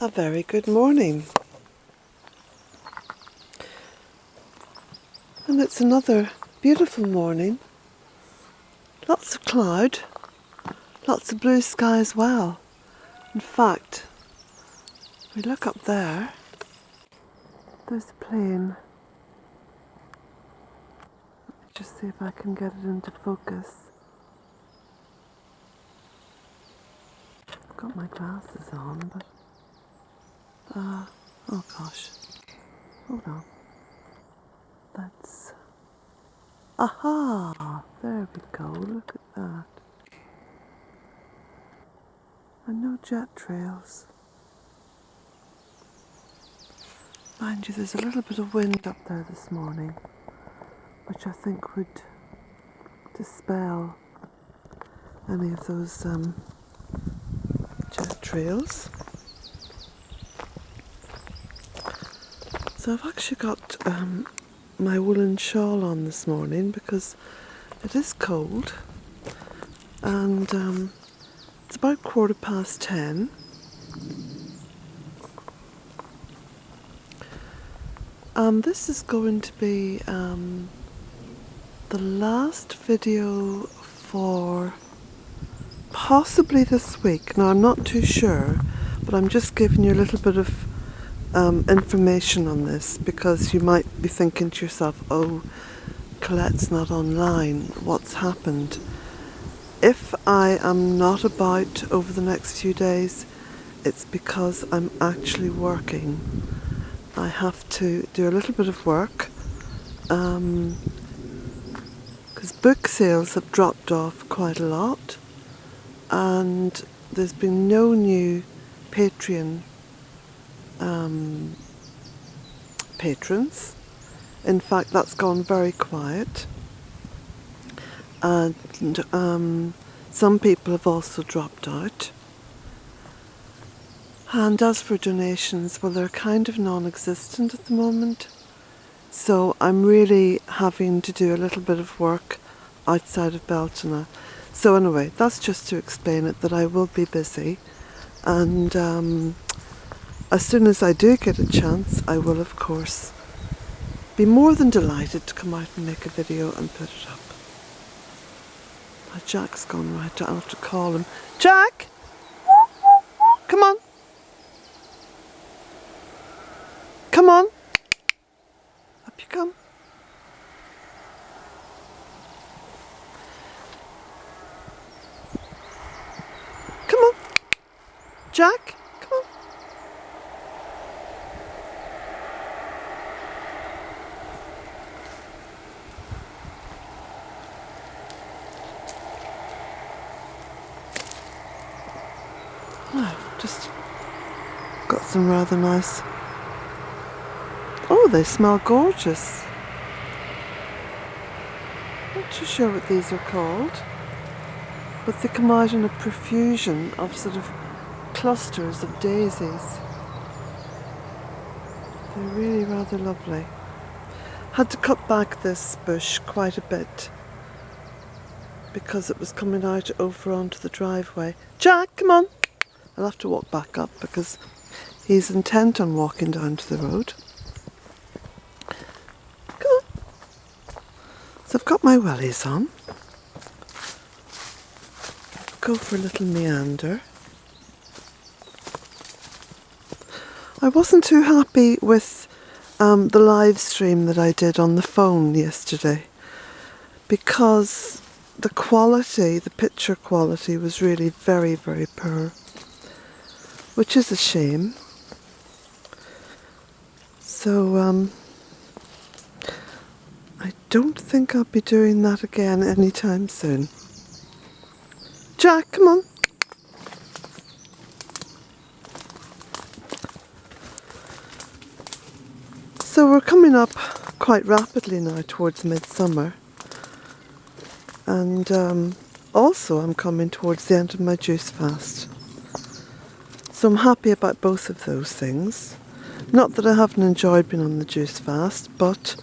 A very good morning. And it's another beautiful morning. Lots of cloud, lots of blue sky as well. In fact, we look up there, there's a plane. Let me just see if I can get it into focus. I've got my glasses on, but oh gosh, hold on. That's, aha, there we go, look at that. And no jet trails. Mind you, there's a little bit of wind up there this morning, which I think would dispel any of those jet trails. So I've actually got my woolen shawl on this morning because it is cold, and it's about 10:15. This is going to be the last video for possibly this week. Now I'm not too sure, but I'm just giving you a little bit of information on this because you might be thinking to yourself, oh, Colette's not online, what's happened? If I am not about over the next few days, it's because I'm actually working. I have to do a little bit of work because book sales have dropped off quite a lot, and there's been no new Patreon patrons. In fact, that's gone very quiet, and some people have also dropped out. And as for donations, well, they're kind of non-existent at the moment, so I'm really having to do a little bit of work outside of Bealtaine. So anyway, that's just to explain it, that I will be busy, and as soon as I do get a chance, I will of course be more than delighted to come out and make a video and put it up. My Jack's gone right, I'll have to call him. Jack! Come on! Come on! Up you come. Come on! Jack! Come on! I've just got some rather nice... Oh, they smell gorgeous. Not too sure what these are called, but they come out in a profusion of sort of clusters of daisies. They're really rather lovely. Had to cut back this bush quite a bit because it was coming out over onto the driveway. Jack, come on! I'll have to walk back up because he's intent on walking down to the road. So I've got my wellies on. Go for a little meander. I wasn't too happy with the live stream that I did on the phone yesterday because the quality, the picture quality was really very, very poor, which is a shame. So I don't think I'll be doing that again anytime soon. Jack, come on. So we're coming up quite rapidly now towards midsummer, and also I'm coming towards the end of my juice fast. So I'm happy about both of those things. Not that I haven't enjoyed being on the juice fast, but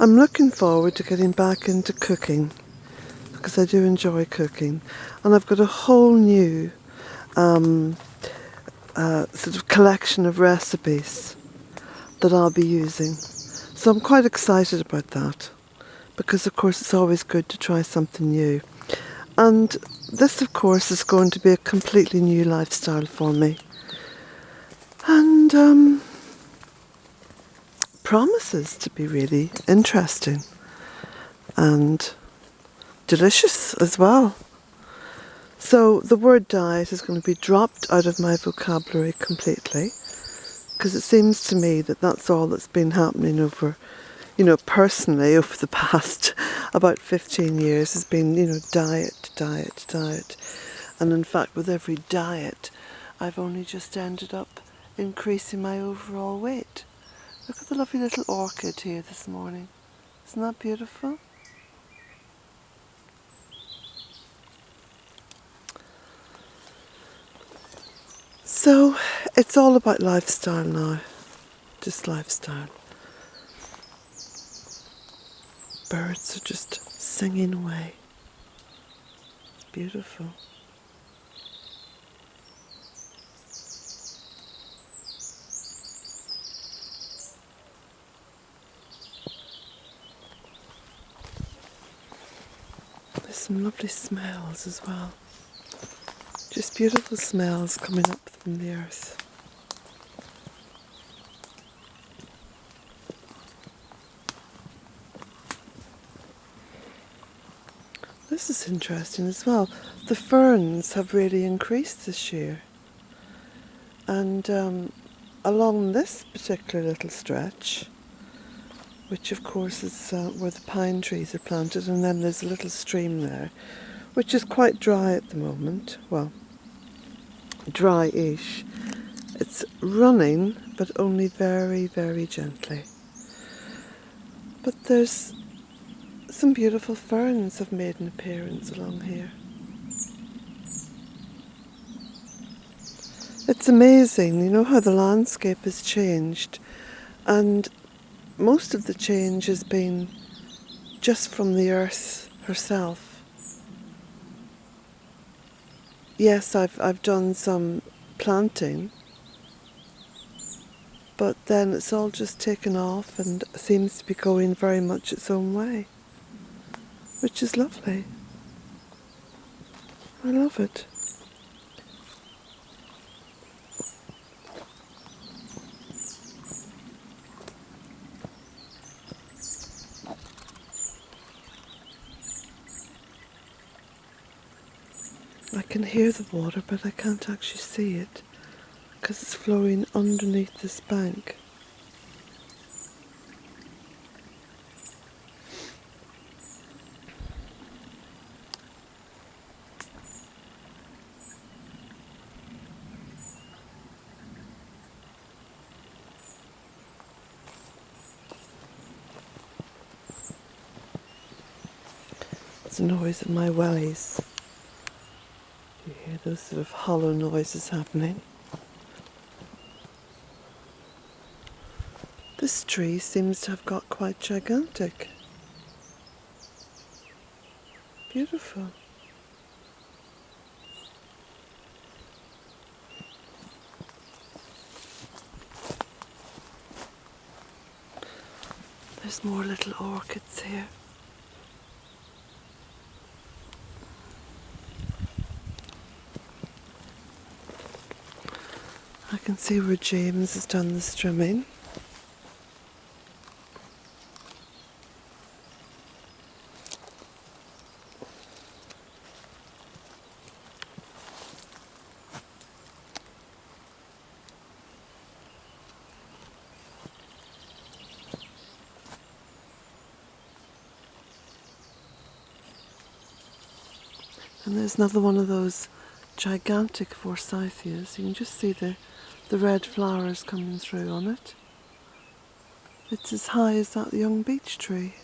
I'm looking forward to getting back into cooking because I do enjoy cooking, and I've got a whole new sort of collection of recipes that I'll be using. So I'm quite excited about that, because of course it's always good to try something new. And this of course is going to be a completely new lifestyle for me. And promises to be really interesting and delicious as well. So the word diet is going to be dropped out of my vocabulary completely, because it seems to me that that's all that's been happening over, personally over the past about 15 years has been, diet, diet, diet. And in fact, with every diet, I've only just ended up increasing my overall weight. Look at the lovely little orchid here this morning. Isn't that beautiful? So it's all about lifestyle now, just lifestyle. Birds are just singing away. It's beautiful. There's some lovely smells as well. Just beautiful smells coming up from the earth. This is interesting as well. The ferns have really increased this year. And along this particular little stretch, which of course is where the pine trees are planted, and then there's a little stream there, which is quite dry at the moment. Well, dry-ish. It's running, but only very, very gently. But there's some beautiful ferns have made an appearance along here. It's amazing, how the landscape has changed, and most of the change has been just from the earth herself. Yes, I've done some planting, but then it's all just taken off and seems to be going very much its own way, which is lovely. I love it. I can hear the water, but I can't actually see it because it's flowing underneath this bank. It's the noise of my wellies. You hear those sort of hollow noises happening. This tree seems to have got quite gigantic. Beautiful. There's more little orchids here. I can see where James has done the trimming. And there's another one of those gigantic forsythias. You can just see the red flowers coming through on it. It's as high as that young beech tree.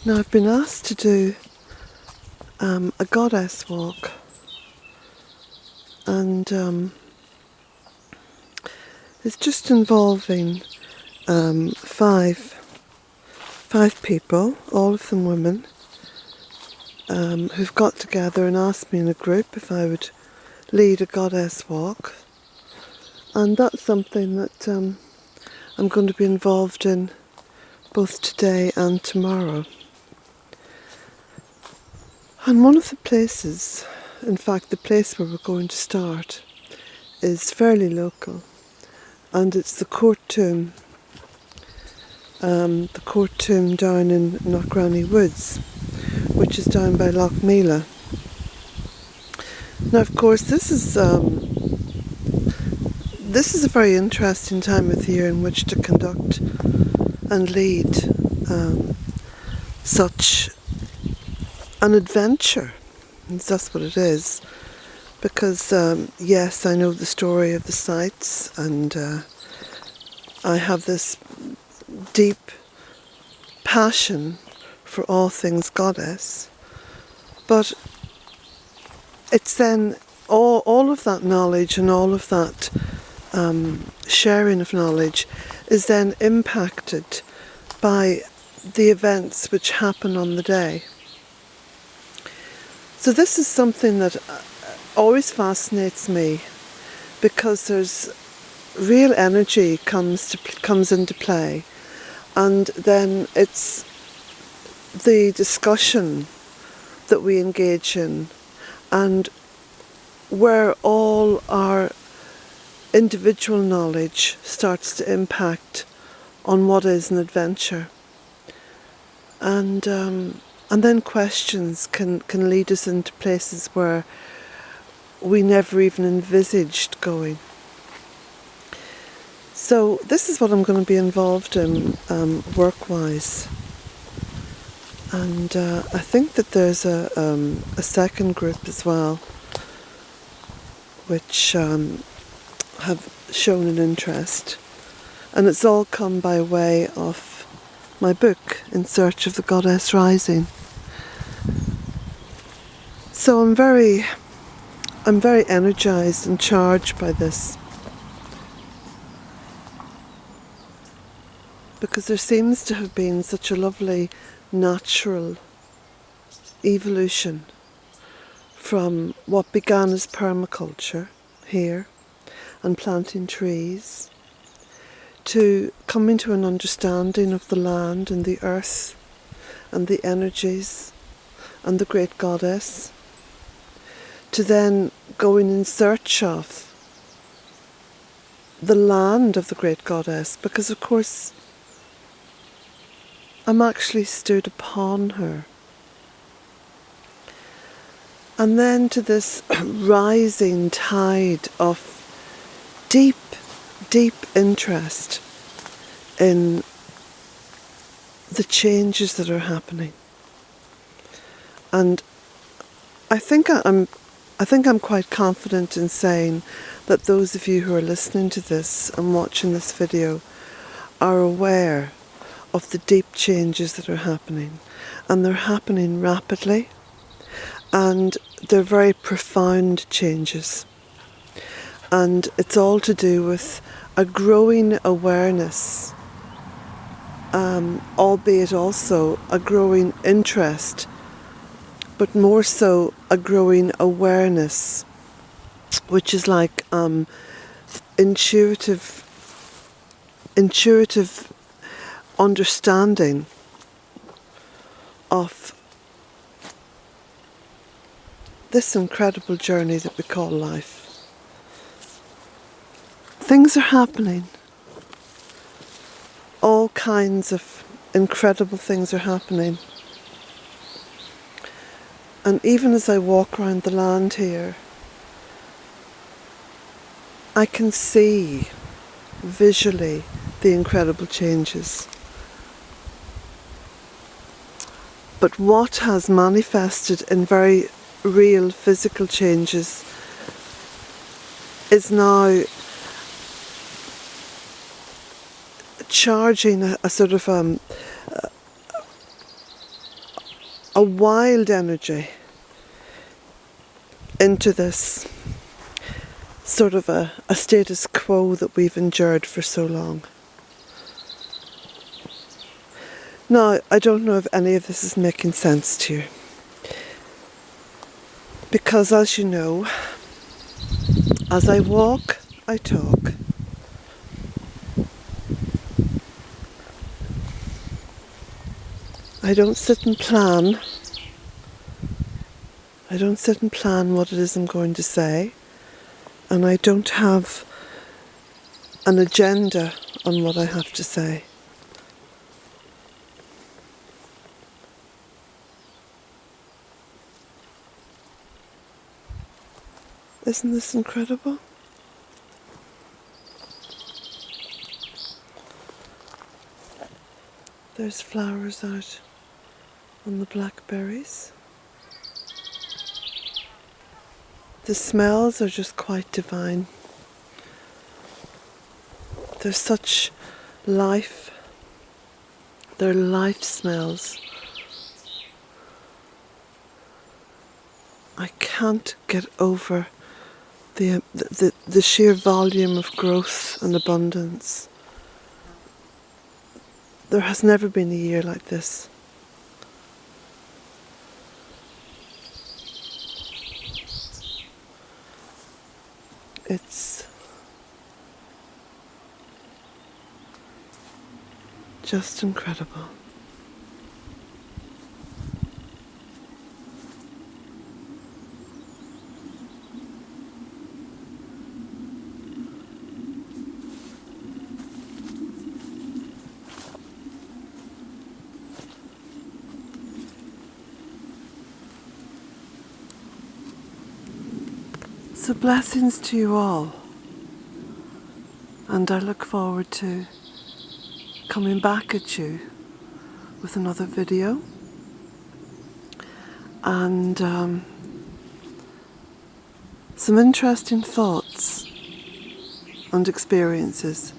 Now I've been asked to do a goddess walk, and it's just involving five people, all of them women, who've got together and asked me in a group if I would lead a goddess walk. And that's something that I'm going to be involved in both today and tomorrow. And one of the places, in fact the place where we're going to start, is fairly local, and it's the Court Tomb. The Court Tomb down in Tir-na-h'oige, which is down by Loch Meala. Now, of course, this is a very interesting time of the year in which to conduct and lead such an adventure. And that's what it is. Because, yes, I know the story of the sites, and I have this deep passion for all things goddess, but it's then all of that knowledge and all of that sharing of knowledge is then impacted by the events which happen on the day. So this is something that always fascinates me, because there's real energy comes into play, and then it's the discussion that we engage in, and where all our individual knowledge starts to impact on what is an adventure, and then questions can lead us into places where we never even envisaged going. So this is what I'm going to be involved in work-wise. And I think that there's a second group as well, which have shown an interest. And it's all come by way of my book, In Search of the Goddess Rising. So I'm very energized and charged by this, because there seems to have been such a lovely natural evolution from what began as permaculture here and planting trees, to coming to an understanding of the land and the earth and the energies and the great goddess, to then going in search of the land of the great goddess, because of course I'm actually stood upon her. And then to this rising tide of deep, deep interest in the changes that are happening. And I think I'm quite confident in saying that those of you who are listening to this and watching this video are aware of the deep changes that are happening, and they're happening rapidly, and they're very profound changes, and it's all to do with a growing awareness, albeit also a growing interest, but more so a growing awareness, which is like intuitive understanding of this incredible journey that we call life. Things are happening. All kinds of incredible things are happening. And even as I walk around the land here, I can see visually the incredible changes. But what has manifested in very real physical changes is now charging a sort of a wild energy into this sort of a status quo that we've endured for so long. Now, I don't know if any of this is making sense to you, because as you know, as I walk, I talk. I don't sit and plan. I don't sit and plan what it is I'm going to say, and I don't have an agenda on what I have to say. Isn't this incredible? There's flowers out on the blackberries. The smells are just quite divine. There's such life. They're life smells. I can't get over the sheer volume of growth and abundance. There has never been a year like this. It's just incredible. So blessings to you all, and I look forward to coming back at you with another video and some interesting thoughts and experiences.